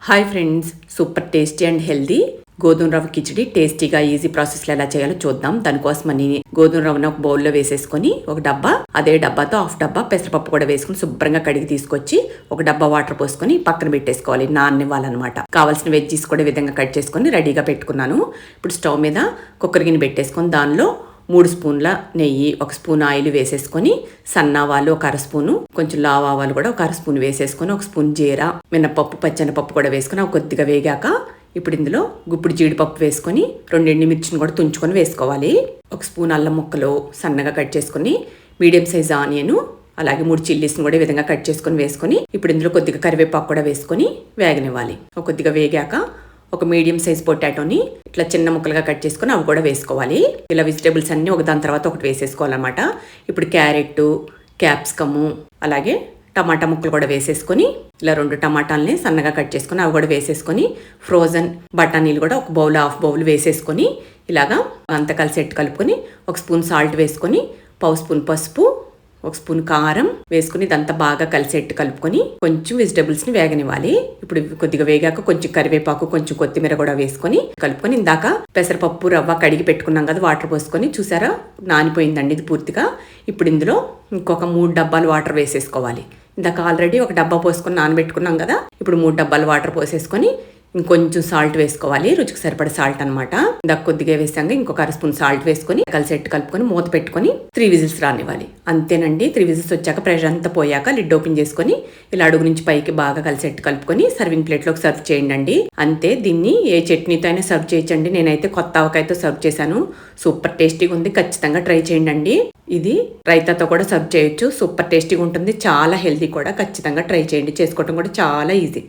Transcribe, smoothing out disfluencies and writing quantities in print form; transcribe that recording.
Hi friends, super tasty and healthy గోధుమ రవ్వ కిచడి టేస్టీగా ఈజీ ప్రాసెస్లో ఎలా చేయాలో చూద్దాం. దానికోసమని గోధుమ రవ్వను ఒక బౌల్లో వేసేసుకొని ఒక డబ్బా, అదే డబ్బాతో హాఫ్ డబ్బా పెసరపప్పు కూడా వేసుకుని శుభ్రంగా కడిగి తీసుకొచ్చి ఒక డబ్బా వాటర్ పోసుకొని పక్కన పెట్టేసుకోవాలి. నాననివ్వాలన్నమాట. కావాల్సిన వెజ్జీస్ కూడా ఈ విధంగా కట్ చేసుకొని రెడీగా పెట్టుకున్నాను. ఇప్పుడు స్టవ్ మీద కుక్కర్ గిన్నె పెట్టేసుకొని దానిలో 3 స్పూన్ల నెయ్యి, 1 స్పూన్ ఆయిల్ వేసేసుకొని సన్నావాలు 1 అర స్పూను, కొంచెం లావు ఆవాలు కూడా 1 అర స్పూన్ వేసేసుకొని 1 స్పూన్ జీరా, మినపప్పు, పచ్చెనపప్పు కూడా వేసుకొని కొద్దిగా వేగాక ఇప్పుడు ఇందులో గుప్పుడు జీడిపప్పు వేసుకొని 2 ఎండుమిర్చిని కూడా తుంచుకొని వేసుకోవాలి. 1 స్పూన్ అల్లం ముక్కలు సన్నగా కట్ చేసుకొని, మీడియం సైజ్ ఆనియన్, అలాగే 3 చిల్లీస్ని కూడా ఈ విధంగా కట్ చేసుకొని వేసుకొని ఇప్పుడు ఇందులో కొద్దిగా కరివేపాకు కూడా వేసుకొని వేగనివ్వాలి. కొద్దిగా వేగాక ఒక మీడియం సైజ్ పొటాటోని ఇట్లా చిన్న ముక్కలుగా కట్ చేసుకొని అవి కూడా వేసుకోవాలి. ఇలా వెజిటేబుల్స్ అన్నీ ఒకదాని తర్వాత ఒకటి వేసేసుకోవాలన్నమాట. ఇప్పుడు క్యారెట్, క్యాప్సికము, అలాగే టమాటా ముక్కలు కూడా వేసేసుకొని ఇలా 2 టమాటాలని సన్నగా కట్ చేసుకొని అవి కూడా వేసేసుకొని ఫ్రోజన్ బఠానీలు కూడా ఒక బౌల్, హాఫ్ బౌల్ వేసేసుకొని ఇలాగా అంత కలిసి కలుపుకొని 1 స్పూన్ సాల్ట్ వేసుకొని, 1/2 స్పూన్ పసుపు, 1 స్పూన్ కారం వేసుకుని ఇదంతా బాగా కలిసేట్టు కలుపుకొని కొంచెం వెజిటేబుల్స్ని వేగనివ్వాలి. ఇప్పుడు కొద్దిగా వేగాక కొంచెం కరివేపాకు, కొంచెం కొత్తిమీర కూడా వేసుకొని కలుపుకొని ఇందాక పెసరపప్పు రవ్వ కడిగి పెట్టుకున్నాం కదా, వాటర్ పోసుకొని చూసారా నానిపోయిందండి ఇది పూర్తిగా. ఇప్పుడు ఇందులో ఇంకొక 3 డబ్బాలు వాటర్ వేసేసుకోవాలి. ఇందాక ఆల్రెడీ ఒక డబ్బా పోసుకొని నానబెట్టుకున్నాం కదా, ఇప్పుడు 3 డబ్బాలు వాటర్ పోసేసుకొని ఇంకొంచెం సాల్ట్ వేసుకోవాలి. రుచికి సరిపడే సాల్ట్ అనమాట. ఇందాక కొద్దిగా వేసాక ఇంకొక 1 స్పూన్ సాల్ట్ వేసుకొని కలిసేట్టు కలుపుకొని మూత పెట్టుకొని 3 విజిల్స్ రానివ్వాలి. అంతేనండి. 3 విజిల్స్ వచ్చాక ప్రెషర్ అంతా పోయాక లిడ్ ఓపెన్ చేసుకొని ఇలా అడుగు నుంచి పైకి బాగా కలిసేట్టు కలుపుకొని సర్వింగ్ ప్లేట్లోకి సర్వ్ చేయండి. అంతే. దీన్ని ఏ చట్నీతో అయినా సర్వ్ చేయొచ్చండి. నేనైతే కొత్త ఆవకాయతో సర్వ్ చేశాను. సూపర్ టేస్టీగా ఉంది. ఖచ్చితంగా ట్రై చేయండి. ఇది రైతాతో కూడా సర్వ్ చేయొచ్చు. సూపర్ టేస్టీగా ఉంటుంది. చాలా హెల్తీ కూడా. ఖచ్చితంగా ట్రై చేయండి. చేసుకోవడం కూడా చాలా ఈజీ.